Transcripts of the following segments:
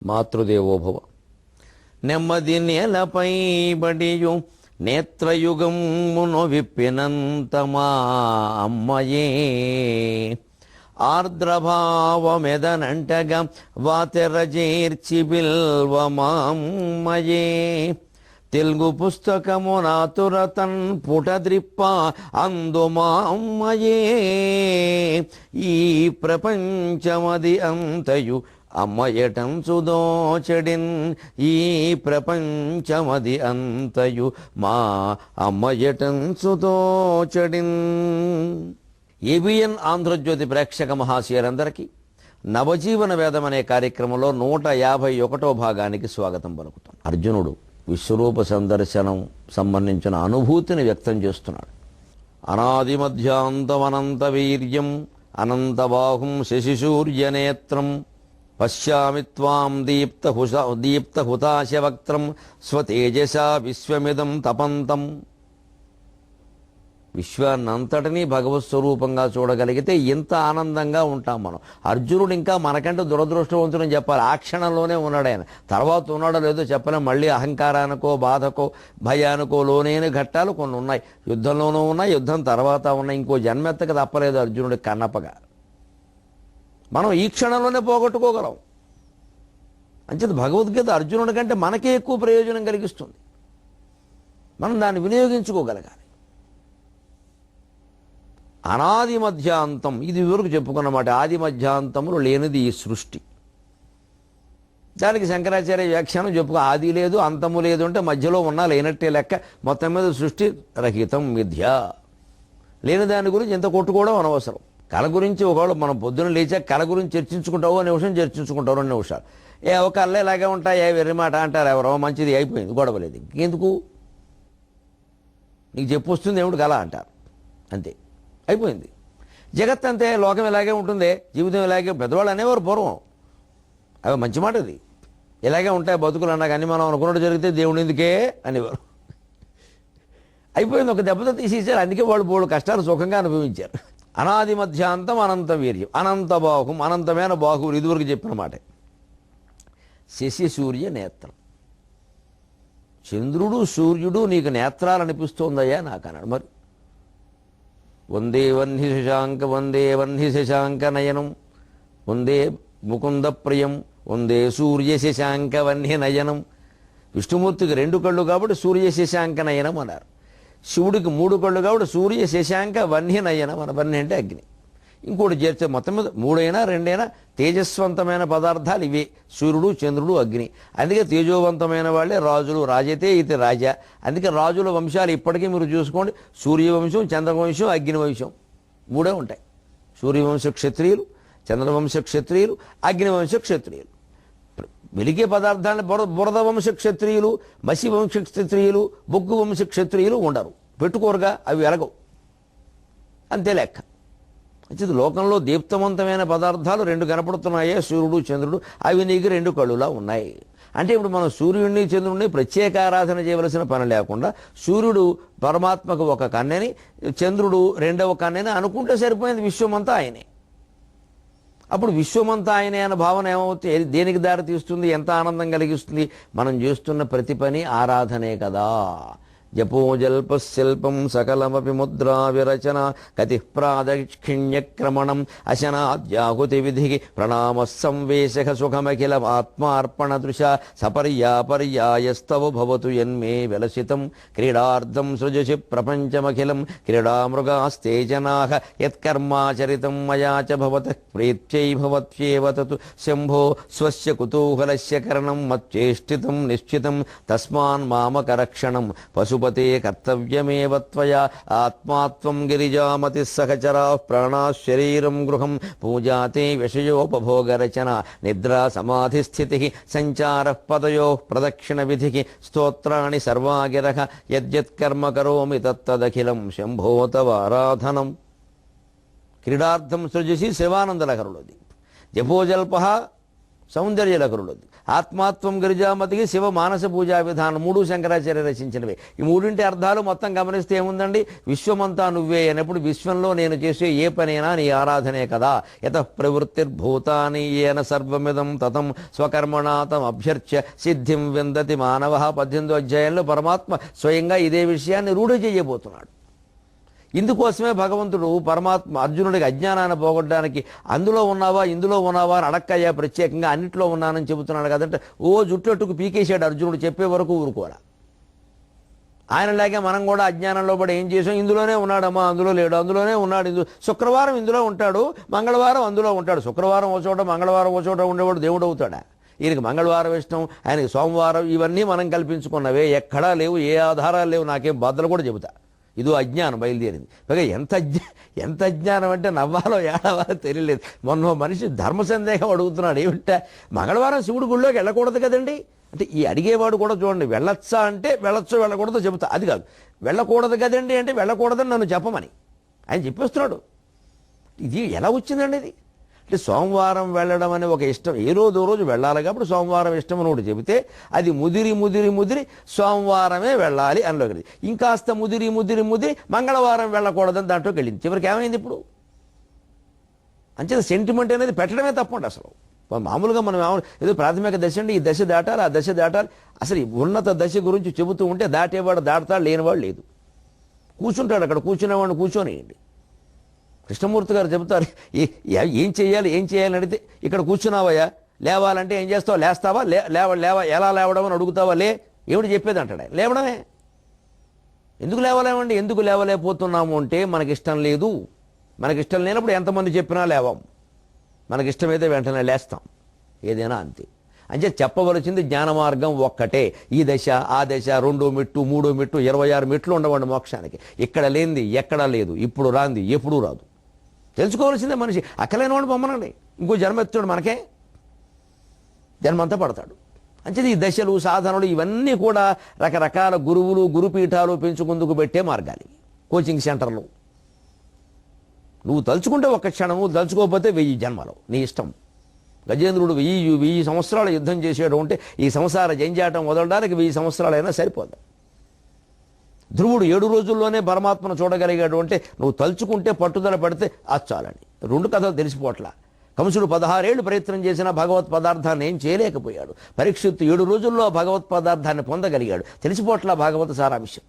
మాతృదేవోభవ. నెమ్మది నేలపై బడియు నేత్రయుగమును విప్పినంత మా అమ్మయే, ఆర్ద్రభావమెదనంటగా వాతెరజేర్చి బిల్వ మా అమ్మయే, తెలుగు పుస్తకము నాతురతన్ పుటద్రిప్ప అందు మా అమ్మయే, ఈ ప్రపంచమది అంతయు అమ్మయటంచుదోచెడిన్, ఈ ప్రపంచమది అంతయు మా అమ్మయటంచుదోచెడిన్. ఏబిఎన్ ఆంధ్రజ్యోతి ప్రేక్షక మహాశయులందరికీ నవజీవన వేదం అనే కార్యక్రమంలో 151వ భాగానికి స్వాగతం పలుకుతాం. అర్జునుడు విశ్వరూప సందర్శనం సంబంధించిన అనుభూతిని వ్యక్తం చేస్తున్నాడు. అనాది మధ్యాంతమనంత వీర్యం అనంతబాహుం శశిశూర్యనేత్రం పశ్యామి త్వాం దీప్తహుతాశవక్త్రం స్వతేజసా విశ్వమిదం తపంతం. విశ్వాన్నంతటినీ భగవత్ స్వరూపంగా చూడగలిగితే ఇంత ఆనందంగా ఉంటాం మనం. అర్జునుడు ఇంకా మనకంటే దురదృష్టవంతుడని చెప్పాలి. ఆ క్షణంలోనే ఉన్నాడు ఆయన. తర్వాత ఉన్నాడో లేదో చెప్పలేం. మళ్ళీ అహంకారానికో బాధకో భయానికో లోనైన ఘట్టాలు కొన్ని ఉన్నాయి. యుద్ధంలోనూ ఉన్నాయి, యుద్ధం తర్వాత ఉన్నాయి. ఇంకో జన్మెత్తక తప్పలేదు అర్జునుడికి కన్నప్పగా. మనం ఈ క్షణంలోనే పోగొట్టుకోగలం. అంచేత భగవద్గీత అర్జునుడి కంటే మనకే ఎక్కువ ప్రయోజనం కలిగిస్తుంది. మనం దాన్ని వినియోగించుకోగలగాలి. అనాది మధ్యాంతం, ఇది వరకు చెప్పుకున్నమాట. ఆది మధ్యాంతములు లేనిది ఈ సృష్టి. దానికి శంకరాచార్య వ్యాఖ్యానం చెప్పుకో. ఆది లేదు అంతము లేదు అంటే మధ్యలో ఉన్నా లేనట్టే లెక్క. మొత్తం మీద సృష్టి రహితం మిథ్య. లేని దాని గురించి ఎంత కొట్టుకోవడం అనవసరం. కళ గురించి ఒకవేళ మనం పొద్దున లేచాక కళ గురించి చర్చించుకుంటావో నిమిషం చర్చించుకుంటావు, 2 నిమిషాలు. ఒక కళ్ళే ఇలాగే ఉంటాయి, వెర్రి మాట అంటారు ఎవరో. మంచిది, అయిపోయింది, గొడవలేదు. ఇంకెందుకు? నీకు చెప్పు వస్తుంది ఏమిటి కళ అంటారు, అంతే, అయిపోయింది. జగత్ అంతే, లోకం ఇలాగే ఉంటుంది, జీవితం ఇలాగే. పెద్దవాళ్ళు అనేవారు పూర్వం. అవి మంచి మాట. అది ఇలాగే ఉంటాయి బతుకులు అన్నా కానీ మనం అనుకున్నట్టు జరిగితే దేవుడు ఎందుకే అనేవారు. అయిపోయింది, ఒక దెబ్బతో తీసేసారు. అందుకే వాళ్ళు బోళ్ళు కష్టాలు సుఖంగా అనుభవించారు. అనాది మధ్యాంతం అనంత వీర్యం అనంత బాహుం, అనంతమైన బాహువులు. ఇదివరకు చెప్పిన మాట. శశి సూర్య నేత్రం. చంద్రుడు సూర్యుడు నీకు నేత్రాలు అనిపిస్తోందయ్యా నాకు అన్నాడు. మరి వందే వన్హి శశాంక వందే వన్హి శశాంక నయనం వందే ముకుంద ప్రియం వందే సూర్య శశాంక వన్హి నయనం. విష్ణుమూర్తికి 2 కళ్ళు కాబట్టి సూర్య శశాంక నయనం అన్నారు. శివుడికి 3 కళ్ళు కాబట్టి సూర్య శశాంక వన్హి నయనం అన్న. వన్హి అంటే అగ్ని. ఇంకోటి చేర్చే మొత్తం మీద 3 అయినా 2 అయినా తేజస్వంతమైన పదార్థాలు ఇవే, సూర్యుడు చంద్రుడు అగ్ని. అందుకే తేజోవంతమైన వాళ్ళే రాజులు. రాజతే ఇది రాజా. అందుకే రాజుల వంశాలు ఇప్పటికీ మీరు చూసుకోండి. సూర్యవంశం, చంద్రవంశం, అగ్నివంశం 3 ఉంటాయి. సూర్యవంశ క్షత్రియులు, చంద్రవంశ క్షత్రియులు, అగ్నివంశ క్షత్రియులు. వెలిగే పదార్థాన్ని బురద వంశ క్షత్రియులు, మసి వంశ క్షత్రియులు, బొగ్గు వంశ క్షత్రియులు ఉండరు. పెట్టుకోరుగా, అవి వెలగవు, అంతే లెక్క. మంచిది. లోకంలో దీప్తవంతమైన పదార్థాలు 2 కనపడుతున్నాయే, సూర్యుడు చంద్రుడు. అవి నీకు 2 కళ్ళులా ఉన్నాయి. అంటే ఇప్పుడు మనం సూర్యుడిని చంద్రుడిని ప్రత్యేక ఆరాధన చేయవలసిన పని లేకుండా సూర్యుడు పరమాత్మకు ఒక కన్నెని, చంద్రుడు 2వ కన్నెని అనుకుంటే సరిపోయింది. విశ్వమంతా ఆయనే. అప్పుడు విశ్వమంతా ఆయనే అన్న భావన ఏమవుతుంది? దేనికి దారి తీస్తుంది? ఎంత ఆనందం కలిగిస్తుంది? మనం చేస్తున్న ప్రతి పని ఆరాధనే కదా. జపోజల్పశిల్పం సకలమపి ముద్రా విరచన కతి ప్రాదక్షిణ్యక్రమణం అశనాద్యాహుతి విధికి ప్రణామ సంవేశక సుఖమఖిల ఆత్మార్పణ దృశ సపర్యాపర్యాయస్తవ భవతు యన్మే విలసితం క్రీడార్థం సృజసి ప్రపంచమఖిలం క్రీడామృగాస్తే జనాః యత్కర్మాచరితం మయా చ భవతః ప్రీత్యై భవత్యేవ తతు శంభో స్వస్య కుతూహలస్య కరణం మచ్చేష్టితం నిశ్చితం తస్మాన్ మామకరక్షణం పశుపతే కర్తవ్యమేవ త్వయా ఆత్మాత్వం గిరిజామతి సహచరా ప్రాణా శరీరం గృహం పూజాతే విషయోపభోగరచన నిద్రా సమాధి స్థితి సంచార పదయో ప్రదక్షిణ విధికి స్తోత్రాణి సర్వాగిరః యద్యత్కర్మ కరోమి తత్తదఖిలం శంభో తవ ఆరాధనం. క్రీడార్థం సృజసి శివానందలహరులది. జపోజల్ప సౌందర్యలకరుడు. ఆత్మాత్వం గిరిజామతికి శివ మానస పూజా విధానం 3 శంకరాచార్య రచించినవి. ఈ మూడింటి అర్థాలు మొత్తం గమనిస్తే ఏముందండి, విశ్వమంతా నువ్వే అన్నప్పుడు విశ్వంలో నేను చేసే ఏ పనైనా నీ ఆరాధనే కదా. యతః ప్రవృత్తిర్భూతాని ఏన సర్వమిదం తతం స్వకర్మణాతం అభ్యర్చ్య సిద్ధిం విందతి మానవ. 18వ అధ్యాయంలో పరమాత్మ స్వయంగా ఇదే విషయాన్ని రూఢి చేయబోతున్నాడు. ఇందుకోసమే భగవంతుడు పరమాత్మ అర్జునుడికి అజ్ఞానాన్ని పోగొట్టడానికి అందులో ఉన్నావా ఇందులో ఉన్నావా అని అడక్కయ్యా ప్రత్యేకంగా అన్నిట్లో ఉన్నానని చెబుతున్నాడు కదంటే జుట్టట్టుకు పీకేశాడు అర్జునుడు. చెప్పే వరకు ఊరుకోరా. ఆయనలాగే మనం కూడా అజ్ఞానంలో పడి ఏం చేసాం, ఇందులోనే ఉన్నాడమ్మా, అందులో లేడు, అందులోనే ఉన్నాడు. శుక్రవారం ఇందులో ఉంటాడు, మంగళవారం అందులో ఉంటాడు. శుక్రవారం ఓ చోట మంగళవారం ఓ చోట ఉండేవాడు దేవుడు అవుతాడా? ఈయనకి మంగళవారం ఇష్టం, ఆయనకి సోమవారం, ఇవన్నీ మనం కల్పించుకున్నవే, ఎక్కడా లేవు, ఏ ఆధారాలు లేవు. నాకేం బాధలు కూడా చెబుతా. ఇదో అజ్ఞానం బయలుదేరింది. పైగా ఎంత అజ్ఞానం అంటే నవ్వాలో ఏడవాలో తెలియలేదు. మొన్న మనిషి ధర్మ సందేహం అడుగుతున్నాడు. ఏమిటా, మంగళవారం శివుడు గుళ్ళోకి వెళ్ళకూడదు కదండి అంటే, ఈ అడిగేవాడు కూడా చూడండి, వెళ్ళొచ్చా అంటే వెళ్ళొచ్చో వెళ్ళకూడదో చెబుతా. అది కాదు, వెళ్ళకూడదు కదండి అంటే వెళ్ళకూడదని నన్ను చెప్పమని ఆయన చెప్పేస్తున్నాడు. ఇది ఎలా వచ్చిందండి ఇది? అంటే సోమవారం వెళ్ళడం అనే ఒక ఇష్టం, ఏ రోజు వెళ్ళాలి కాబట్టి సోమవారం ఇష్టం అని ఒకటి చెబితే అది ముదిరి సోమవారమే వెళ్ళాలి అనలోకి, ఇంకాస్త ముదిరి మంగళవారం వెళ్ళకూడదని దాంట్లోకి వెళ్ళింది. చివరికి ఏమైంది ఇప్పుడు? అంచేత సెంటిమెంట్ అనేది పెట్టడమే తప్పండి. అసలు మామూలుగా మనం ఏదో ప్రాథమిక దశ అండి, ఈ దశ దాటాలి, ఆ దశ దాటాలి. అసలు ఈ ఉన్నత దశ గురించి చెబుతూ ఉంటే దాటేవాడు దాడతాడు, లేనివాడు లేదు. కూర్చుంటాడు అక్కడ, కూర్చునేవాడిని కూర్చొనియండి. కృష్ణమూర్తి గారు చెబుతారు, ఏం చేయాలి అడిగితే, ఇక్కడ కూర్చున్నావయ్యా, లేవాలంటే ఏం చేస్తావు, లేస్తావా, ఎలా లేవడం అని అడుగుతావా, ఏమిటి చెప్పేది అంటాడు. లేవడమే. ఎందుకు లేవలేమండి? ఎందుకు లేవలేకపోతున్నాము అంటే మనకిష్టం లేదు. మనకిష్టం లేనప్పుడు ఎంతమంది చెప్పినా లేవం. మనకిష్టమైతే వెంటనే లేస్తాం. ఏదైనా అంతే. అంటే చెప్పవలసింది జ్ఞాన మార్గం ఒక్కటే. ఈ దశ, ఆ దశ, 2వ మెట్టు, 3వ మెట్టు, 26 మెట్లు ఉండవండి మోక్షానికి. ఇక్కడ లేనిది ఎక్కడా లేదు, ఇప్పుడు రాంది ఎప్పుడూ రాదు. తెలుసుకోవాల్సిందే మనిషి. అక్కలేని వాడు బొమ్మనండి, ఇంకో జన్మ ఎత్తాడు, మనకే జన్మంతా పడతాడు. అంటే ఈ దశలు, సాధనలు ఇవన్నీ కూడా రకరకాల గురువులు, గురుపీఠాలు పెంచుకుందుకు పెట్టే మార్గాలు, కోచింగ్ సెంటర్లు. నువ్వు తలుచుకుంటే ఒక్క క్షణము, తలుచుకోకపోతే 1000 జన్మలు, నీ ఇష్టం. గజేంద్రుడు 1000 సంవత్సరాలు యుద్ధం చేసేయడం అంటే ఈ సంసార జంజాటం వదలడానికి 1000 సంవత్సరాలైనా సరిపోదు. ధ్రువుడు 7 రోజుల్లోనే పరమాత్మను చూడగలిగాడు అంటే నువ్వు తలుచుకుంటే, పట్టుదల పడితే చాలని. 2 కథలు తెలిసిపోట్లా. కంసుడు 16 ఏళ్ళు ప్రయత్నం చేసినా భగవత్ పదార్థాన్ని ఏం చేయలేకపోయాడు. పరీక్షిత్తు 7 రోజుల్లో భగవత్ పదార్థాన్ని పొందగలిగాడు. తెలిసిపోట్లా భాగవత సారాంశం.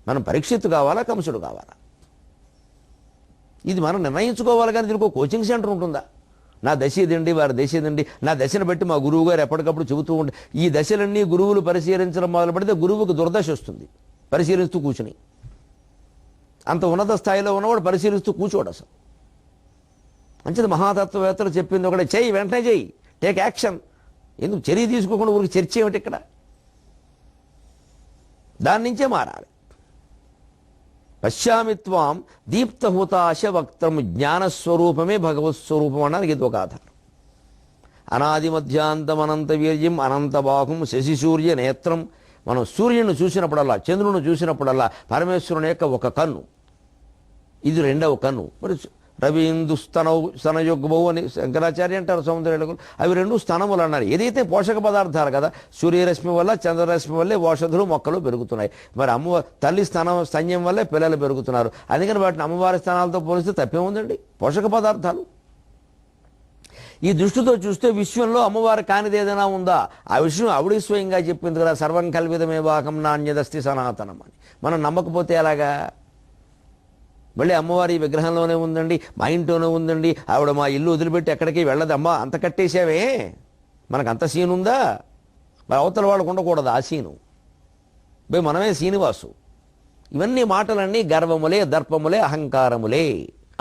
మనం పరీక్షిత్తు కావాలా, కంసుడు కావాలా? ఇది మనం నిర్ణయించుకోవాలి. కానీ దీనికి ఒక కోచింగ్ సెంటర్ ఉంటుందా? నా దశ ఇదండి, వారి దశ ఇదండి, నా దశను బట్టి మా గురువు గారు ఎప్పటికప్పుడు చెబుతూ ఉంటే, ఈ దశలన్నీ గురువులు పరిశీలించడం మొదలు పెడితే గురువుకు దుర్దశ వస్తుంది. పరిశీలిస్తూ కూర్చుని, అంత ఉన్నత స్థాయిలో ఉన్నవాడు పరిశీలిస్తూ కూర్చోడు అసలు. మంచిది. మహాతత్వవేత్తలు చెప్పింది ఒకటే, చెయ్యి, వెంటనే చెయ్యి, టేక్ యాక్షన్. ఎందుకు చర్య తీసుకోకుండా ఊరికి చర్చ ఏమిటి ఇక్కడ? దాని నుంచే మారాలి. పశ్యామిత్వాం దీప్తహుతాశ వక్త్రం. జ్ఞానస్వరూపమే భగవత్ స్వరూపం అన్నది ఇది ఒక ఆధారం. అనాది మధ్యాంతమనంత వీర్యం అనంత బాహుం శశిసూర్య నేత్రం. మనం సూర్యుని చూసినప్పుడల్లా, చంద్రుని చూసినప్పుడల్లా పరమేశ్వరుని యొక్క ఒక కన్ను, ఇది 2వ కన్ను. మరి రవీందు స్తనయుగ్మవు అని శంకరాచార్య అంటారు సౌందర్యలకు. అవి 2 స్తనములు అన్నారు. ఏదైతే పోషక పదార్థాలు కదా, సూర్యరశ్మి వల్ల, చంద్రరశ్మి వల్లే ఓషధులు, మొక్కలు పెరుగుతున్నాయి. మరి తల్లి స్తన్యం వల్లే పిల్లలు పెరుగుతున్నారు. అందుకని వాటిని అమ్మవారి స్థానాలతో పోలిస్తే తప్పేముందండి? పోషక పదార్థాలు. ఈ దృష్టితో చూస్తే విశ్వంలో అమ్మవారి కానిది ఏదైనా ఉందా? ఆ విషయం ఆవిడ స్వయంగా చెప్పింది కదా, సర్వం కల్విదమే వాకం నాణ్యదస్తి సనాతనం అని. మనం నమ్మకపోతే ఎలాగా? మళ్ళీ అమ్మవారి విగ్రహంలోనే ఉందండి, మా ఇంట్లోనే ఉందండి, ఆవిడ మా ఇల్లు వదిలిపెట్టి ఎక్కడికి వెళ్ళదమ్మా, అంత కట్టేసావే, మనకు అంత సీన్ ఉందా? మరి అవతల వాళ్ళకు ఉండకూడదు ఆ సీను. మనమే శ్రీనివాసు. ఇవన్నీ మాటలన్నీ గర్వములే, దర్పములే, అహంకారములే.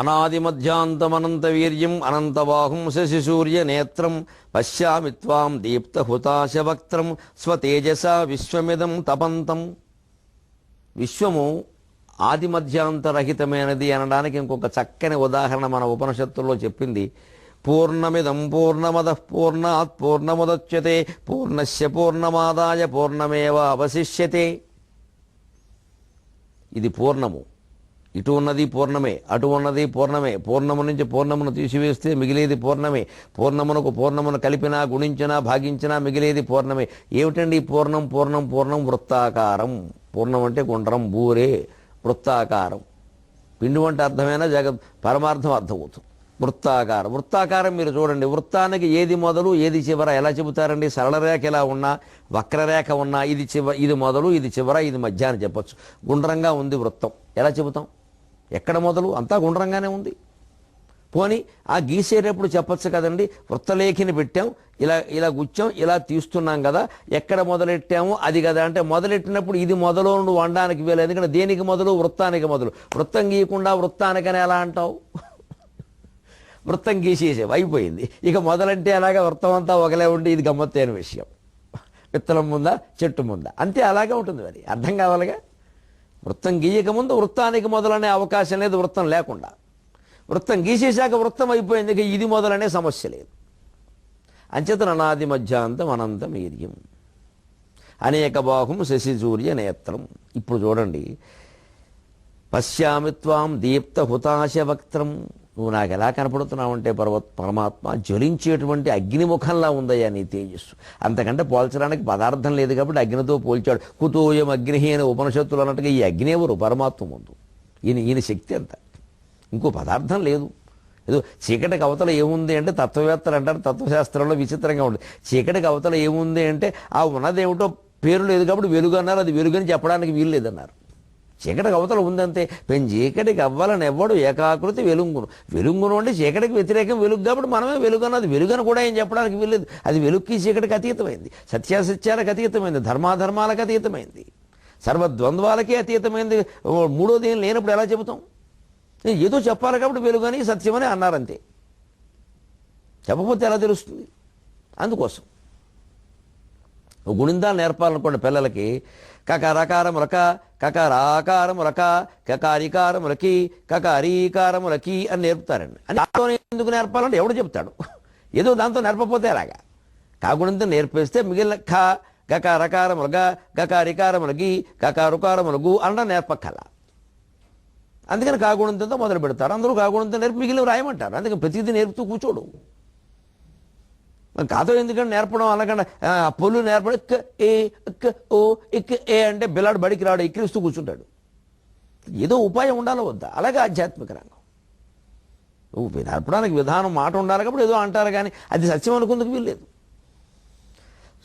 అనాది మధ్యాంతమనంత వీర్యం అనంతబాహుం శశిసూర్య నేత్రం పశ్యామి త్వాం దీప్త హుతాశ వక్త్రం స్వతేజస విశ్వమిదం తపంతం. విశ్వము ఆది మధ్యాంతరహితమైనది అనడానికి ఇంకొక చక్కని ఉదాహరణ మన ఉపనిషత్తుల్లో చెప్పింది. పూర్ణమిదం పూర్ణమదః పూర్ణాత్ పూర్ణముదచ్యతే పూర్ణస్య పూర్ణమాదాయ పూర్ణమేవ అవశిష్యతే. ఇది పూర్ణము. ఇటు ఉన్నది పూర్ణమే, అటు ఉన్నది పూర్ణమే. పూర్ణము నుంచి పూర్ణమును తీసివేస్తే మిగిలేది పూర్ణమే. పూర్ణమునకు పూర్ణమును కలిపినా, గుణించినా, భాగించినా మిగిలేది పూర్ణమే. ఏమిటండి పూర్ణం? పూర్ణం పూర్ణం వృత్తాకారం. పూర్ణం అంటే గుండ్రం, బూరే, వృత్తాకారం. పిండి వంట అర్థమైనా పరమార్థం అర్థమవుతుంది. వృత్తాకారం. వృత్తాకారం మీరు చూడండి, వృత్తానికి ఏది మొదలు ఏది చివర ఎలా చెబుతారండి? సరళ రేఖ ఎలా ఉన్నా, వక్రరేఖ ఉన్నా ఇది మొదలు ఇది చివర ఇది మధ్య అని చెప్పచ్చు. గుండ్రంగా ఉంది వృత్తం, ఎలా చెబుతాం? ఎక్కడ మొదలు? అంతా గుండ్రంగానే ఉంది. పోని ఆ గీసేటప్పుడు చెప్పచ్చు కదండి, వృత్తలేఖిని పెట్టాం, ఇలా ఇలా గుచ్చాం, ఇలా తీస్తున్నాం కదా, ఎక్కడ మొదలెట్టాము అది కదా అంటే, మొదలెట్టినప్పుడు ఇది మొదలు నువ్వు అనడానికి వీలు. ఎందుకంటే దేనికి మొదలు? వృత్తానికి మొదలు. వృత్తం గీయకుండా వృత్తానికని ఎలా అంటావు? వృత్తం గీసేసేవి, అయిపోయింది. ఇక మొదలంటే అలాగా వృత్తం అంతా ఒకలే ఉండి ఇది గమ్మత్తైన విషయం. విత్తనం ముందా చెట్టు ముందా అంతే, అలాగే ఉంటుంది. అది అర్థం కావాలిగా. వృత్తం గీయక ముందు వృత్తానికి మొదలనే అవకాశం లేదు, వృత్తం లేకుండా. వృత్తం గీసేశాక వృత్తం అయిపోయింది, ఇక ఇది మొదలనే సమస్య లేదు. అంచేత అనాది మధ్యాంతం అనంతం వీర్యం అనేక బాహుం శశి సూర్య నేత్రం. ఇప్పుడు చూడండి, పశ్యామి త్వాం దీప్త హుతాశ వక్త్రం. నువ్వు నాకు ఎలా కనపడుతున్నావు అంటే పరమాత్మ జ్వలించేటువంటి అగ్నిముఖంలా ఉందయ్యా నీ తేజస్సు. అంతకంటే పోల్చడానికి పదార్థం లేదు కాబట్టి అగ్నితో పోల్చాడు. కుతోయం అగ్ని అని ఉపనిషత్తులు అన్నట్టుగా ఈ అగ్ని ఎవరు? పరమాత్మ ముందు. ఈయన శక్తి అంత, ఇంకో పదార్థం లేదు. ఏదో చీకటికి అవతల ఏముంది అంటే, తత్వవేత్తలు అంటారు, తత్వశాస్త్రంలో విచిత్రంగా ఉంటుంది. చీకటికి అవతల ఏముంది అంటే ఆ ఉన్నదేమిటో పేరు లేదు కాబట్టి వెలుగు అన్నారు. అది వెలుగని చెప్పడానికి వీలు లేదన్నారు. చీకటికి అవతల ఉందంతే. చీకటికి అవ్వాలని ఎవ్వడు ఏకాకృతి వెలుగును. వెలుగును అంటే చీకటికి వ్యతిరేకం వెలుగు కాబట్టి మనమే వెలుగు అన్నది. వెలుగని కూడా ఏం చెప్పడానికి వీల్లేదు. అది వెలుగుకి చీకటికి అతీతమైంది, సత్యాసత్యాలకు అతీతమైంది, ధర్మాధర్మాలకు అతీతమైంది, సర్వద్వంద్వాలకే అతీతమైంది. మూడోది ఏం లేనప్పుడు ఎలా చెబుతాం? ఏదో చెప్పాలి కాబట్టి వెలుగని సత్యమని అన్నారంతే. చెప్పకపోతే ఎలా తెలుస్తుంది? అందుకోసం గుణిందాలు నేర్పాలనుకోండి పిల్లలకి, కకరకారములక, కకరాకారములక, కకారికారములకి, కకారీకారములకి అని నేర్పుతారండి. అని ఎందుకు నేర్పాలంటే ఎవడు చెప్తాడు? ఏదో దాంతో నేర్పపోతే అలాగా. కాగుణింతం నేర్పేస్తే మిగిలిన ఖ గకారకారములగ, గకారికారములకి, కకారుకారములగు అనడం నేర్పక్కల. అందుకని కాగుణంతంతో మొదలు పెడతారు. అందరూ కాగుణంతో నేర్పి మిగిలిన రాయమంటారు. అందుకని ప్రతిదీ నేర్పుతూ కూర్చోడు. కాతో ఎందుకంటే నేర్పడం అనకుండా పొల్లు నేర్పడం ఇక్క ఏ ఇక్క ఓ ఇక్క ఏ అంటే బిల్లాడు బడికి రాడు, ఎక్కిరిస్తూ కూర్చుంటాడు. ఏదో ఉపాయం ఉండాలో వద్దా? అలాగే ఆధ్యాత్మిక రంగం. నేర్పడానికి విధానం మాట ఉండాలి కాబట్టి ఏదో అంటారు, కానీ అది సత్యం అనుకుందుకు వీల్లేదు.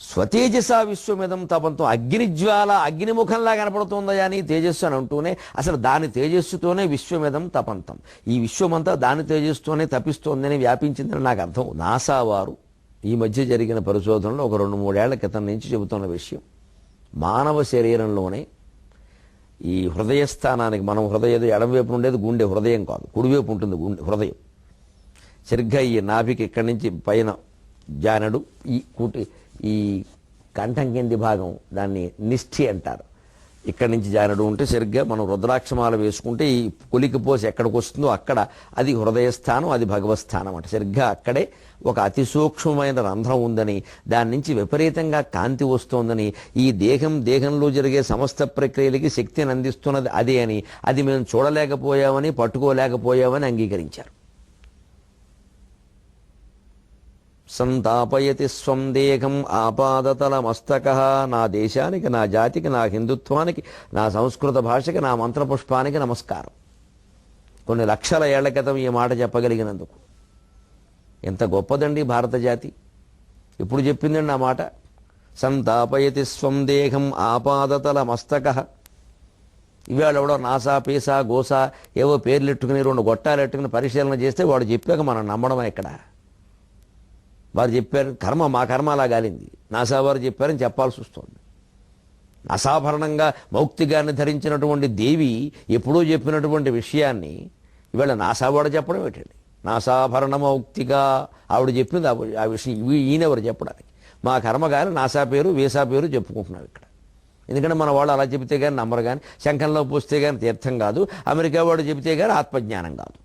స్వతేజస విశ్వమిదం తపంతో, అగ్నిజ్వాల అగ్నిముఖంలా కనపడుతుందయా నీ తేజస్సు అని అంటూనే అసలు దాని తేజస్సుతోనే విశ్వమిదం తపంతం, ఈ విశ్వమంతా దాని తేజస్సుతోనే తపిస్తోందని వ్యాపించిందని నాకు అర్థం. నాసా వారు ఈ మధ్య జరిగిన పరిశోధనలో ఒక 2-3 ఏళ్ల క్రితం నుంచి చెబుతున్న విషయం, మానవ శరీరంలోనే ఈ హృదయస్థానానికి, మనం హృదయం ఎడమవైపు ఉండేది గుండె, హృదయం కాదు, కుడివైపు ఉంటుంది గుండె హృదయం. సరిగ్గా ఈ నాభికి ఇక్కడి నుంచి పైన జానడు, ఈ కంఠం కింది భాగం దాన్ని నిష్ఠి అంటారు. ఇక్కడి నుంచి జానడు ఉంటే సరిగ్గా మనం రుద్రాక్షమాల వేసుకుంటే ఈ కొలికి పోసి ఎక్కడికి వస్తుందో అక్కడ అది హృదయస్థానం, అది భగవస్థానం అంట. సరిగ్గా అక్కడే ఒక అతి సూక్ష్మమైన రంధ్రం ఉందని, దాని నుంచి విపరీతంగా కాంతి వస్తోందని, ఈ దేహంలో జరిగే సమస్త ప్రక్రియలకి శక్తిని అందిస్తున్నది అదే అని, అది మేము చూడలేకపోయామని పట్టుకోలేకపోయామని అంగీకరించారు. సంతాపయతి స్వం దేహం ఆపాదతల మస్తక. నా దేశానికి, నా జాతికి, నా హిందుత్వానికి, నా సంస్కృత భాషకి, నా మంత్రపుష్పానికి నమస్కారం. కొన్ని లక్షల ఏళ్ల క్రితం ఈ మాట చెప్పగలిగినందుకు ఎంత గొప్పదండి భారత జాతి. ఇప్పుడు చెప్పిందండి ఆ మాట. సంతాపయతి స్వం దేహం ఆపాదతల మస్తక. ఇవాళ ఎవడో నాసా పీసా గోసా ఏవో పేర్లెట్టుకుని 2 గొట్టాలెట్టుకుని పరిశీలన చేస్తే వాడు చెప్పాక మనం నమ్మడమే. ఇక్కడ వారు చెప్పారు, కర్మ మా కర్మ అలా గాలింది, నాసా వారు చెప్పారని చెప్పాల్సి వస్తుంది. అసాభరణంగా మౌక్తిగాన్ని ధరించినటువంటి దేవి ఎప్పుడూ చెప్పినటువంటి విషయాన్ని ఇవాళ నాసా వాడు చెప్పడం ఏంటండి? నాసాభరణ మౌక్తిగా ఆవిడ చెప్పింది ఆ విషయం ఈయనెవరు చెప్పడానికి? మా కర్మగాని నాసా పేరు వీసా పేరు చెప్పుకుంటున్నాం ఇక్కడ. ఎందుకంటే మన వాళ్ళు అలా చెబితే కానీ నమ్మరు, కానీ శంఖంలో పోస్తే కానీ తీర్థం కాదు, అమెరికా వాడు చెబితే కానీ ఆత్మజ్ఞానం కాదు.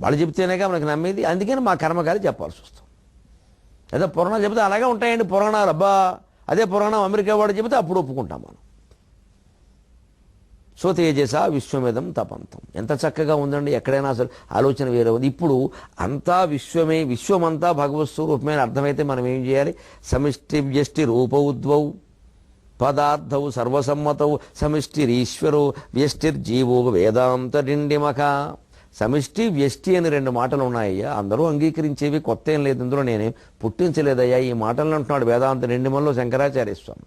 వాళ్ళు చెబితేనేగా మనకు నమ్మేది. అందుకని మా కర్మకాలి చెప్పాల్సి వస్తుంది. అదే పురాణాలు చెబితే అలాగే ఉంటాయండి పురాణాలు. అబ్బా అదే పురాణం అమెరికా వాడు చెబితే అప్పుడు ఒప్పుకుంటాం మనం. సో తేజస విశ్వమిదం తపంతం. ఎంత చక్కగా ఉందండి. ఎక్కడైనా అసలు ఆలోచన వేరే ఉంది. ఇప్పుడు అంతా విశ్వమే, విశ్వమంతా భగవత్ స్వరూపమైన అర్థమైతే మనం ఏం చేయాలి? సమిష్టి వ్యష్టి రూపౌద్వౌ పదార్థౌ సర్వసమ్మతౌ సమిష్టిరీశ్వరో వ్యష్టిర్జీవో వేదాంత డిండిమఖ. సమిష్టి వ్యష్టి అని రెండు మాటలు ఉన్నాయ్యా, అందరూ అంగీకరించేవి, కొత్త ఏం లేదు ఇందులో, నేనేం పుట్టించలేదయ్యా. ఈ మాటలను అంటున్నాడు వేదాంత డిండిమల్లో శంకరాచార్య స్వామి.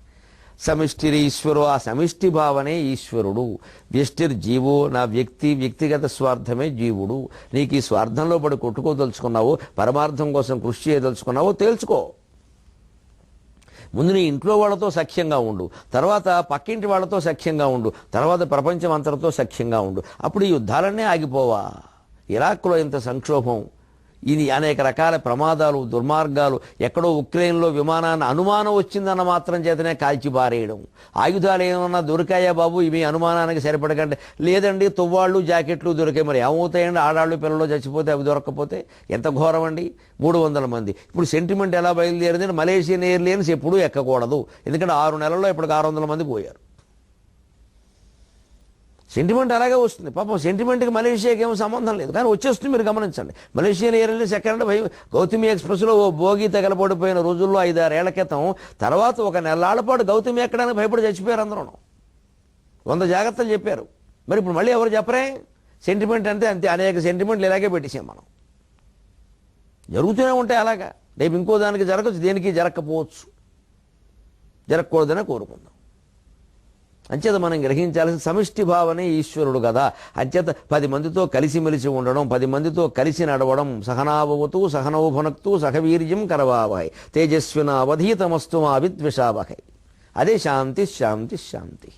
సమిష్టిరీశ్వరో, ఆ సమిష్టి భావనే ఈశ్వరుడు. వ్యష్టిర్జీవో, నా వ్యక్తిగత స్వార్థమే జీవుడు. నీకు ఈ స్వార్థంలో పడి కొట్టుకోదలుచుకున్నావో, పరమార్థం కోసం కృషి చేయదలుచుకున్నావో తేల్చుకో. ముందు నీ ఇంట్లో వాళ్ళతో సఖ్యంగా ఉండు, తర్వాత పక్కింటి వాళ్ళతో సఖ్యంగా ఉండు, తర్వాత ప్రపంచం అంతటితో సఖ్యంగా ఉండు. అప్పుడు ఈ యుద్ధాలన్నీ ఆగిపోవా? ఇరాక్లో ఇంత సంక్షోభం, ఇది అనేక రకాల ప్రమాదాలు, దుర్మార్గాలు, ఎక్కడో ఉక్రెయిన్లో విమానాన్ని అనుమానం వచ్చిందన్న మాత్రం చేతనే కాల్చి పారేయడం. ఆయుధాలు ఏమన్నా దొరికాయా బాబు, ఇవి అనుమానానికి సరిపడకంటే, లేదండి తువ్వాళ్ళు జాకెట్లు దొరికాయి. మరి ఏమవుతాయండి? ఆడాళ్ళు పిల్లలు చచ్చిపోతే అవి దొరకకపోతే ఎంత ఘోరం అండి. 300 మంది. ఇప్పుడు సెంటిమెంట్ ఎలా బయలుదేరింది? మలేషియన్ ఎయిర్లైన్స్ ఎప్పుడూ ఎక్కకూడదు, ఎందుకంటే 6 నెలల్లో ఇప్పటికి 600 మంది పోయారు. సెంటిమెంట్ అలాగే వస్తుంది. పాపం సెంటిమెంట్కి మలేషియాకి ఏమో సంబంధం లేదు, కానీ వచ్చేస్తుంది. మీరు గమనించండి, మలేషియన్ ఎయిర్లైన్స్ ఎక్కడంటే భయం. గౌతమి ఎక్స్ప్రెస్లో ఓ బోగి తగలబడిపోయిన రోజుల్లో 5-6 ఏళ్ల క్రితం, తర్వాత ఒక నెలల పాటు గౌతమి ఎక్కడానికి భయపడి చచ్చిపోయారు అందరూ. 100 జాగ్రత్తలు చెప్పారు. మరి ఇప్పుడు మళ్ళీ ఎవరు చెప్పరే? సెంటిమెంట్ అంతే అంతే, అనేక సెంటిమెంట్లు ఇలాగే పెట్టేసాం మనం. జరుగుతూనే ఉంటాయి అలాగా. రేపు ఇంకో దానికి జరగచ్చు, దేనికి జరగకపోవచ్చు. జరగకూడదనే కోరుకుందాం. అంచేత మనం గ్రహించాల్సిన సమిష్టి భావనే ఈశ్వరుడు కదా. అంచేత 10 మందితో కలిసిమెలిసి ఉండడం, 10 మందితో కలిసి నడవడం. సహనాభవతు సహనౌ భునక్తు సహవీర్యం కరవావహై తేజస్వినావధీతమస్తు మా విద్విషావహై. అదే శాంతి శాంతి శాంతి.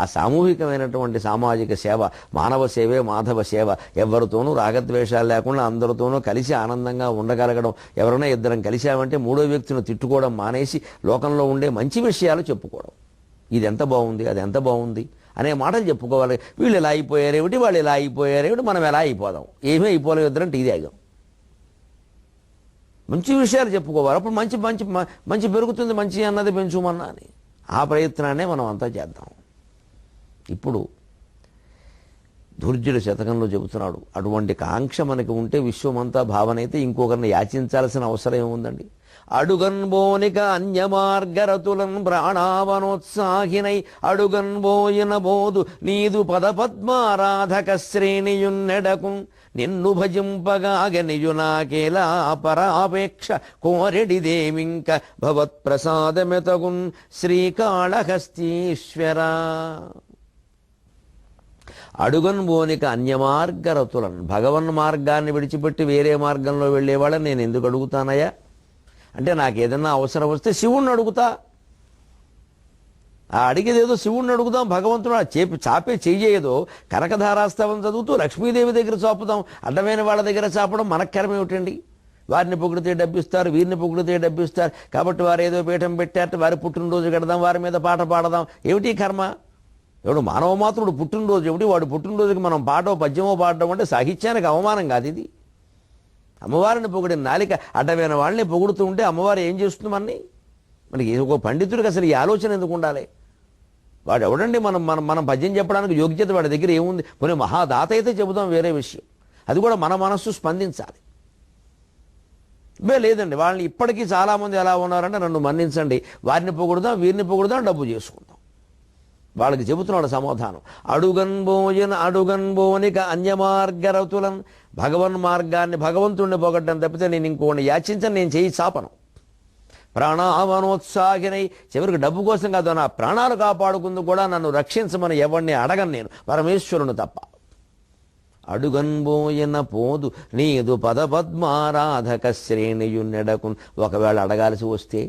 ఆ సామూహికమైనటువంటి సామాజిక సేవ, మానవ సేవే మాధవ సేవ. ఎవరితోనూ రాగద్వేషాలు లేకుండా అందరితోనూ కలిసి ఆనందంగా ఉండగలగడం. ఎవరైనా ఇద్దరం కలిశామంటే మూడో వ్యక్తిని తిట్టుకోవడం మానేసి లోకంలో ఉండే మంచి విషయాలు చెప్పుకోవడం. ఇది ఎంత బాగుంది, అది ఎంత బాగుంది అనే మాటలు చెప్పుకోవాలి. వీళ్ళు ఎలా అయిపోయారేమిటి, వాళ్ళు ఎలా అయిపోయారేమిటి, మనం ఎలా అయిపోదాం, ఏమీ అయిపోలేదు, ఇద్దరం టీ తాగాం. మంచి విషయాలు చెప్పుకోవాలి. అప్పుడు మంచి మంచి మంచి పెరుగుతుంది, మంచి అన్నది పెంచుమన్నా అని. ఆ ప్రయత్నాన్నే మనం అంతా చేద్దాం. ఇప్పుడు ధూర్జుల శతకంలో చెబుతున్నాడు, అటువంటి కాంక్ష మనకి ఉంటే విశ్వమంతా భావన అయితే ఇంకొకరిని యాచించాల్సిన అవసరం ఏముందండి? అడుగన్ బోనిక అన్యమార్గరతులన్ ప్రాణావనోత్సాహినై అడుగన్ బోయిన బోదు నీదు పదపద్మారాధక శ్రేణియున్నెడకు నిన్ను భజింపగాగ నిజునాకేలా పరాపేక్ష కోరెడిదేవింక భవత్ప్రసాదమెతగున్ శ్రీకాళహస్తీశ్వర. అడుగన్ బోనిక అన్యమార్గరతులను, భగవన్ మార్గాన్ని విడిచిపెట్టి వేరే మార్గంలో వెళ్ళేవాళ్ళని నేను ఎందుకు అడుగుతానయ్యా? అంటే నాకు ఏదన్నా అవసరం వస్తే శివుణ్ణి అడుగుతా. ఆ అడిగేదేదో శివుణ్ణి అడుగుదాం. భగవంతుడు చాపే చెయ్యేదో కనకధారాస్తవం చదువుతూ లక్ష్మీదేవి దగ్గర చాపుదాం. అడ్డమైన వాళ్ళ దగ్గర చాపడం మనకు కర్మ ఏమిటండి? వారిని పొగిడితే డబ్బిస్తారు, వీరిని పొగిడితే డబ్బిస్తారు, కాబట్టి వారు ఏదో పీఠం పెట్టారు, వారి పుట్టినరోజు కడదాం, వారి మీద పాట పాడదాం. ఏమిటి కర్మ? ఎవడు మానవ మాత్రుడు పుట్టినరోజు ఏమిటి? వాడు పుట్టినరోజుకి మనం పాటో పద్యమో పాడడం అంటే సాహిత్యానికి అవమానం కాదు ఇది. అమ్మవారిని పొగిడిన నాలిక అడ్డమైన వాళ్ళని పొగుడుతూ ఉంటే అమ్మవారు ఏం చేస్తుంది? మనకి ఒక పండితుడికి అసలు ఈ ఆలోచన ఎందుకు ఉండాలి? వాడు ఎవడండి మనం మనం మనం పద్యం చెప్పడానికి యోగ్యత వాడి దగ్గర ఏముంది? పోనీ మహాదాత అయితే చెబుదాం, వేరే విషయం. అది కూడా మన మనస్సు స్పందించాలి. లేదండి, వాళ్ళని ఇప్పటికీ చాలామంది ఎలా ఉన్నారంటే, నన్ను మన్నించండి, వారిని పొగుడుదాం, వీరిని పొగుడుదాం, డబ్బు చేసుకుందాం. వాళ్ళకి చెబుతున్నాడు సమాధానం. అడుగన్ బోనిక అన్యమార్గరతులను, భగవన్ మార్గాన్ని, భగవంతుణ్ణి పొగడ్డం తప్పితే నేను ఇంకోని యాచించను, నేను చేయి చాపను. ప్రాణావనోత్సాహినై, చివరికి డబ్బు కోసం కాదు, నా ప్రాణాలు కాపాడుకుందుకు కూడా నన్ను రక్షించమని ఎవరిని అడగను నేను, పరమేశ్వరుని తప్ప. అడుగన్బోయన పోదు నీదు పదపద్మారాధక శ్రేణియున్నెడకు. ఒకవేళ అడగాల్సి వస్తే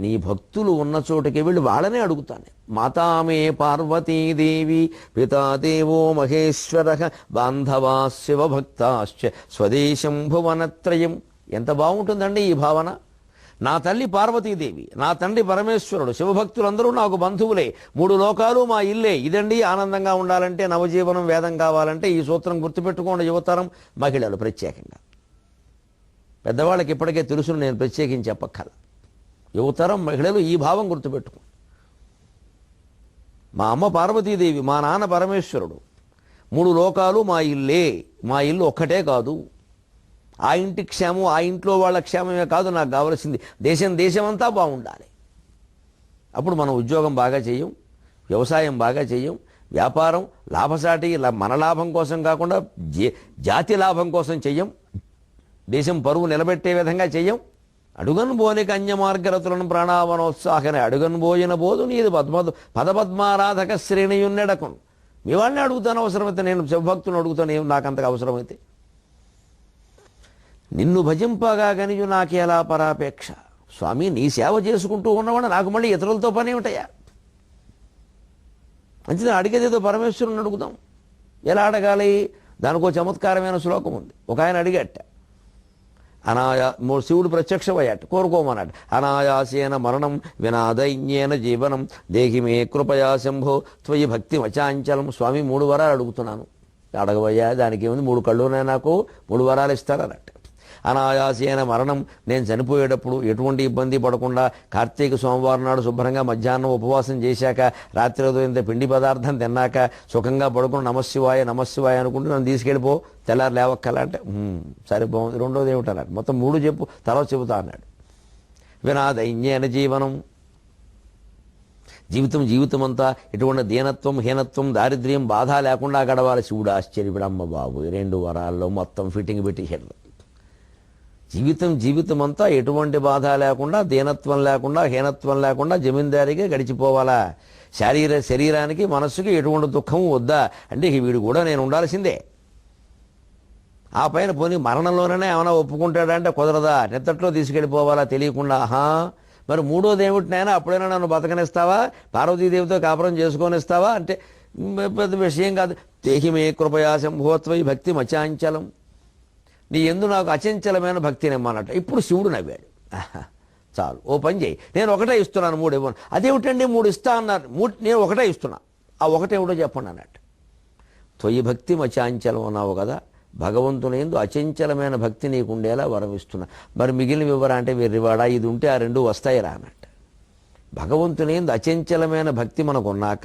నీ భక్తులు ఉన్న చోటుకి వెళ్ళి వాళ్ళనే అడుగుతాను. మాతామే పార్వతీదేవి పితాదేవో మహేశ్వర బాంధవా శివభక్తాశ్చ స్వదేశం భువనత్రయం. ఎంత బాగుంటుందండి ఈ భావన. నా తల్లి పార్వతీదేవి, నా తండ్రి పరమేశ్వరుడు, శివభక్తులందరూ నాకు బంధువులే, 3 లోకాలు మా ఇల్లే. ఇదండి ఆనందంగా ఉండాలంటే, నవజీవనం వేదం కావాలంటే ఈ సూత్రం గుర్తుపెట్టుకోండి. యువతరం, మహిళలు ప్రత్యేకంగా. పెద్దవాళ్ళకి ఇప్పటికే తెలుసును, నేను ప్రత్యేకించి చెప్పక్కల. యువతరం, మహిళలు ఈ భావం గుర్తుపెట్టుకోండి. మా అమ్మ పార్వతీదేవి, మా నాన్న పరమేశ్వరుడు. 3 లోకాలు మా ఇల్లే. మా ఇల్లు ఒక్కటే కాదు. ఆ ఇంటి క్షేమం, ఆ ఇంట్లో వాళ్ళ క్షేమమే కాదు నాకు కావలసింది, దేశమంతా బాగుండాలి. అప్పుడు మనం ఉద్యోగం బాగా చేయం, వ్యవసాయం బాగా చేయం, వ్యాపారం లాభసాటి మన లాభం కోసం కాకుండా జాతి లాభం కోసం చెయ్యం, దేశం పరువు నిలబెట్టే విధంగా చెయ్యం. అడుగన్ బోని కన్యమార్గరతులను ప్రాణావనోత్సాహనే అడుగన్ బోయిన బోధు నీది పదపద్మారాధక శ్రేణియున్నెడకం. మీ వాళ్ళని అడుగుతాను అవసరమైతే, నేను శివభక్తులను అడుగుతాను నాకంతగా అవసరమైతే. నిన్ను భజింపగా గనియు నాకేలా పరాపేక్ష. స్వామి నీ సేవ చేసుకుంటూ ఉన్నవాడు నాకు మళ్ళీ ఇతరులతో పని ఏమిటయా? మంచిది, అడిగేదేదో పరమేశ్వరుని అడుగుదాం. ఎలా అడగాలి? దానికో చమత్కారమైన శ్లోకం ఉంది. ఒక ఆయన అడిగట, శివుడు ప్రత్యక్షమయ్యాట, కోరుకోమన్నాడు. అనాయాసేన మరణం వినాదైన్యేన జీవనం దేహిమే కృపయా శంభో త్వయి భక్తి వచాంచలం. స్వామి 3 వరాలు అడుగుతున్నాను. అడగబోయా, దానికి ఏముంది, 3 కళ్ళునే నాకు 3 వరాలు ఇస్తారన్నట్టు. అనాయాసేన మరణం, నేను చనిపోయేటప్పుడు ఎటువంటి ఇబ్బంది పడకుండా కార్తీక సోమవారం నాడు శుభ్రంగా మధ్యాహ్నం ఉపవాసం చేశాక రాత్రితో ఇంత పిండి పదార్థం తిన్నాక సుఖంగా పడుకుని నమశివాయ నమశివాయ అనుకుంటూ నన్ను తీసుకెళ్ళిపో, తెల్లారు లేవక్కలా అంటే సరే బాగుంది. రెండోది ఏమిటన్నాడు, మొత్తం 3 చెప్పు, తర్వాత చెబుతా అన్నాడు. వినాదైన్యేన జీవనం, జీవితం అంతా ఎటువంటి దీనత్వం హీనత్వం దారిద్ర్యం బాధ లేకుండా గడవాలి. శివుడు ఆశ్చర్యపడమ్మ బాబు, 2 వరాల్లో మొత్తం ఫిట్టింగ్ పెట్టి హెడ్. జీవితం అంతా ఎటువంటి బాధ లేకుండా, దీనత్వం లేకుండా, హీనత్వం లేకుండా జమీందారీగా గడిచిపోవాలా. శరీరానికి మనస్సుకి ఎటువంటి దుఃఖము వద్దా అంటే వీడు కూడా నేను ఉండాల్సిందే. ఆ పైన పోనీ మరణంలోనే ఏమైనా ఒప్పుకుంటాడంటే కుదరదా, నెత్తట్లో తీసుకెళ్ళిపోవాలా తెలియకుండా. మరి 3వది ఏమిటి నాయనా, అప్పుడైనా నన్ను బతకనిస్తావా, పార్వతీదేవితో కాపురం చేసుకొనిస్తావా అంటే పెద్ద విషయం కాదు. తేహిమే కృపయా శంభోత్వయి భక్తి మచాంచలం, నీ ఎందు నాకు అచంచలమైన భక్తినిమ్మన్నట్టు. ఇప్పుడు శివుడు నవ్వాడు. చాలు, ఓ పని చేయి, నేను 1 ఇస్తున్నాను, 3 ఇవ్వను. అదేమిటండి 3 ఇస్తా అన్నారు, నేను 1 ఇస్తున్నా, ఆ 1 ఏమిటో చెప్పండి అన్నట్టు. త్వయి భక్తి మచాంచలం అన్నావు కదా, భగవంతుని యందు అచంచలమైన భక్తి నీకుండేలా వరం ఇస్తున్నా. మరి మిగిలిన వివరా అంటే వెర్రివాడా, ఇది ఉంటే ఆ 2 వస్తాయిరా అన్నట్టు. భగవంతుని యందు అచంచలమైన భక్తి మనకున్నాక,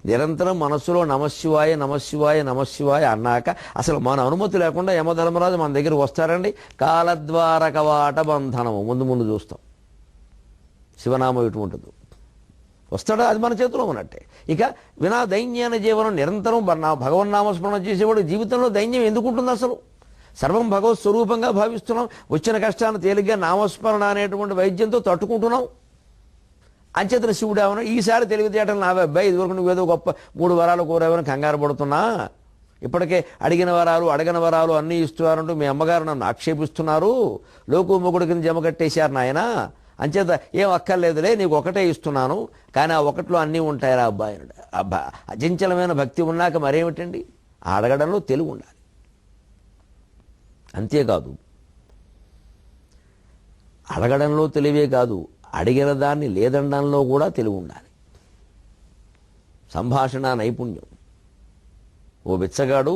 నిరంతరం మనస్సులో నమశివాయ నమశివాయ నమశివాయ అన్నాక, అసలు మన అనుమతి లేకుండా యమధర్మరాజు మన దగ్గరికి వస్తారండి. కాలద్వార కవాట బంధనము ముందు చూస్తాం. శివనామం ఎటువంటిది వస్తాడో అది మన చేతిలో ఉన్నట్టే. ఇక వినా దైన్యాన జీవనం, నిరంతరం భగవన్నామస్మరణ చేసేవాడు జీవితంలో దైన్యం ఎందుకుంటుంది? అసలు సర్వం భగవత్ స్వరూపంగా భావిస్తున్నాం. వచ్చిన కష్టాన్ని తేలిగ్గా నామస్మరణ అనేటువంటి వైద్యంతో తట్టుకుంటున్నాం. అంచేతన శివుడు ఏమన్నా ఈసారి తెలివితేటలు నావే అబ్బాయి, ఇదివరకు నువ్వేదో గొప్ప 3 వరాలు కోరేవని కంగారు పడుతున్నా, ఇప్పటికే అడిగిన వరాలు అన్నీ ఇస్తున్నారంటూ మీ అమ్మగారు నన్ను ఆక్షేపిస్తున్నారు, లోకు మొగుడు కింద జమ కట్టేశారు నాయన, అంచేత ఏం అక్కర్లేదులే, నీకు 1 ఇస్తున్నాను, కానీ ఆ 1లో అన్నీ ఉంటాయిరా అబ్బాయి. అచంచలమైన భక్తి ఉన్నాక మరేమిటండి, అడగడంలో తెలివి ఉండాలి. అంతేకాదు, అడగడంలో తెలివే కాదు, అడిగిన దాన్ని లేదనడంలో కూడా తెలివి ఉండాలి. సంభాషణ నైపుణ్యం. ఓ బిచ్చగాడు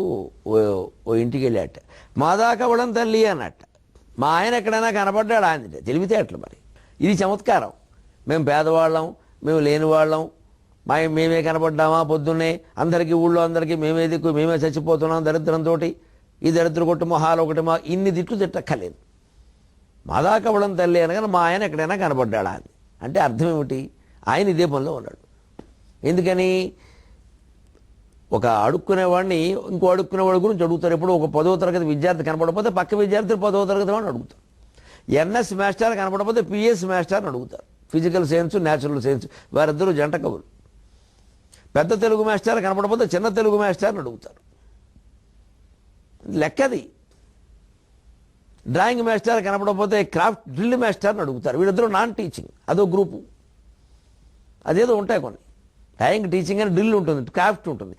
ఓ ఇంటికి వెళ్ళాట, మాదాకవడం తల్లి అన్నట్ట. మా ఆయన ఎక్కడైనా కనపడ్డాడు, ఆయన తెలివితేటలు. మరి ఇది చమత్కారం. మేము పేదవాళ్ళం, మేము లేనివాళ్ళం, మేమే కనపడ్డామా పొద్దున్నే, అందరికీ ఊళ్ళో అందరికీ మేమే చచ్చిపోతున్నాం దరిద్రంతో, ఈ దరిద్ర కొట్టు మొహాలు ఒకటి ఇన్ని తిట్టక్కర్లేదు. మాదాకవడం తల్లి అనగానే మా ఆయన ఎక్కడైనా కనపడ్డాడా అని అంటే అర్థం ఏమిటి? ఆయన ఇదే పనిలో ఉన్నాడు. ఎందుకని? ఒక అడుక్కునేవాడిని ఇంకో అడుక్కునేవాడి గురించి అడుగుతారు. ఎప్పుడు ఒక 10వ తరగతి విద్యార్థి కనపడకపోతే పక్క విద్యార్థి 10వ తరగతి వాడిని అడుగుతారు. ఎన్ఎస్ మాస్టర్ కనపడకపోతే పిఎస్ మాస్టర్ని అడుగుతారు. ఫిజికల్ సైన్స్, న్యాచురల్ సైన్స్, వారిద్దరూ జంట కవులు. పెద్ద తెలుగు మాస్టర్ కనపడకపోతే చిన్న తెలుగు మాస్టర్ని అడుగుతారు. లెక్కది. డ్రాయింగ్ మాస్టర్ కనపడకపోతే క్రాఫ్ట్ డ్రిల్ మాస్టర్ని అడుగుతారు. వీళ్ళిద్దరూ నాన్ టీచింగ్, అదో గ్రూపు. అదేదో ఉంటాయి కొన్ని. డ్రాయింగ్ టీచింగ్ అని డ్రిల్ ఉంటుంది, క్రాఫ్ట్ ఉంటుంది.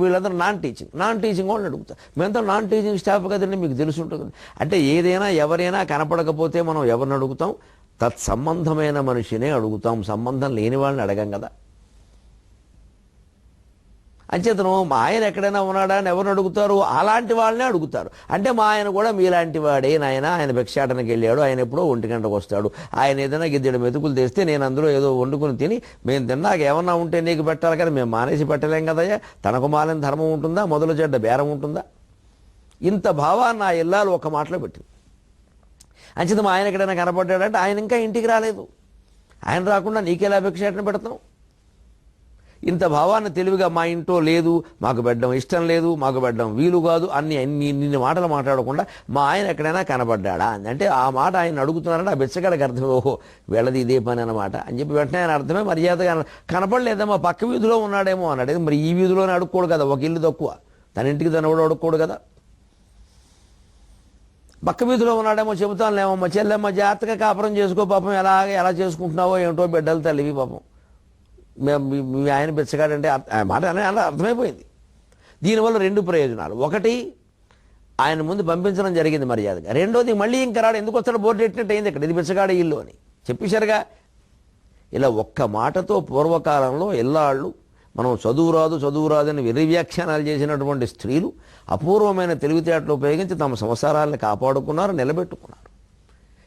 వీళ్ళందరూ నాన్ టీచింగ్ వాళ్ళని అడుగుతారు. మేమంతా నాన్ టీచింగ్ స్టాఫ్ కదండి, మీకు తెలిసి ఉంటుంది. అంటే ఏదైనా ఎవరైనా కనపడకపోతే మనం ఎవరిని అడుగుతాం? తత్సంబంధమైన మనిషినే అడుగుతాం, సంబంధం లేని వాళ్ళని అడగం కదా. అంచేతను మా ఆయన ఎక్కడైనా ఉన్నాడా అని ఎవరిని అడుగుతారు? అలాంటి వాళ్ళనే అడుగుతారు. అంటే మా ఆయన కూడా మీలాంటి వాడే నాయన, ఆయన భిక్షాటనకి వెళ్ళాడు, ఆయన ఎప్పుడో 1 గంటకు వస్తాడు, ఆయన ఏదైనా గిద్దెడు మెతుకులు తెస్తే నేను అందులో ఏదో వండుకుని తిని మేము తిన్నాక ఏమన్నా ఉంటే నీకు పెట్టాలి, కానీ మేము మానేసి పెట్టలేం కదయ్యా, తనకు మాలిన ధర్మం ఉంటుందా, మొదలు చెడ్డ బేరం ఉంటుందా? ఇంత భావాన్ని ఆ ఇల్లాలు ఒక మాటలో పెట్టింది. అంచేత మా ఆయన ఎక్కడైనా కనపడ్డాడంటే ఆయన ఇంకా ఇంటికి రాలేదు, ఆయన రాకుండా నీకెలా భిక్షాటన పెడతాం? ఇంత భావాన్ని తెలివిగా మా ఇంట్లో లేదు, మాకు పెట్టడం ఇష్టం లేదు, మాకు పెట్టడం వీలు కాదు ఇన్ని మాటలు మాట్లాడకుండా మా ఆయన ఎక్కడైనా కనబడ్డా అంటే ఆ మాట ఆయన అడుగుతున్నారంటే ఆ బిచ్చగాడికి అర్థమే, ఓహో వీళ్ళది ఇదే పని అన్నమాట అని చెప్పి వెంటనే ఆయన అర్థమే మర్యాదగా కనపడలేదమ్మా, పక్క వీధిలో ఉన్నాడేమో అన్నాడు. మరి ఈ వీధిలోనే అడుక్కోడు కదా, ఒక ఇల్లు తక్కువ, తన ఇంటికి తన కూడా అడుక్కోడు కదా, పక్క వీధిలో ఉన్నాడేమో చెబుతానులేమమ్మా, చెల్లెమ్మ జాగ్రత్తగా కాపురం చేసుకో, పాపం ఎలా చేసుకుంటున్నావో ఏమిటో బిడ్డలు తల్లివి పాపం, మీ ఆయన బిచ్చగాడంటే మాట అలా అర్థమైపోయింది. దీనివల్ల 2 ప్రయోజనాలు. ఒకటి, ఆయన ముందు పంపించడం జరిగింది మర్యాదగా. రెండోది, మళ్ళీ ఇంకా రాడు, ఎందుకు వస్తాడు, బోర్డు ఎట్టినట్టు అయింది, ఇక్కడ ఇది బిచ్చగాడ ఇల్లు అని చెప్పేశారుగా. ఇలా ఒక్క మాటతో పూర్వకాలంలో ఇల్లాళ్ళు మనం చదువురాదు అని వెర్రి వ్యాఖ్యానాలు చేసినటువంటి స్త్రీలు అపూర్వమైన తెలివితేటలు ఉపయోగించి తమ సంసారాలను కాపాడుకున్నారు, నిలబెట్టుకున్నారు.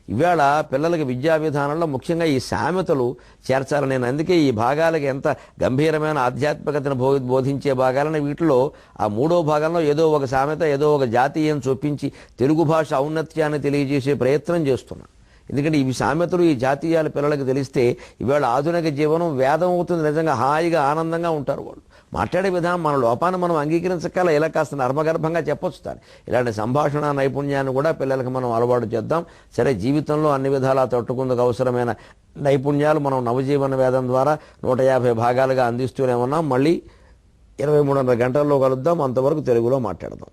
ఇవాళ పిల్లలకి విద్యా విధానంలో ముఖ్యంగా ఈ సామెతలు చేర్చాలి. నేను అందుకే ఈ భాగాలకి ఎంత గంభీరమైన ఆధ్యాత్మికతను బోధించే భాగాలని వీటిలో ఆ 3వ భాగంలో ఏదో ఒక సామెత, ఏదో ఒక జాతీయం చూపించి తెలుగు భాష ఔన్నత్యాన్ని తెలియజేసే ప్రయత్నం చేస్తున్నాను. ఎందుకంటే ఇవి సామెతలు, ఈ జాతీయాల పిల్లలకు తెలిస్తే ఇవాళ ఆధునిక జీవనం వేదం అవుతుంది, నిజంగా హాయిగా ఆనందంగా ఉంటారు వాళ్ళు. మాట్లాడే విధానం, మన లోపాన్ని మనం అంగీకరించగల ఇలా కాస్త నర్మగర్భంగా చెప్పొచ్చు. ఇలాంటి సంభాషణ నైపుణ్యాన్ని కూడా పిల్లలకు మనం అలవాటు చేద్దాం. సరే, జీవితంలో అన్ని విధాలా తట్టుకుందుకు అవసరమైన నైపుణ్యాలు మనం నవజీవన వేదం ద్వారా 150 భాగాలుగా అందిస్తూనే ఉన్నాం. మళ్ళీ 23:30 గంటల్లో కలుద్దాం. అంతవరకు తెలుగులో మాట్లాడదాం.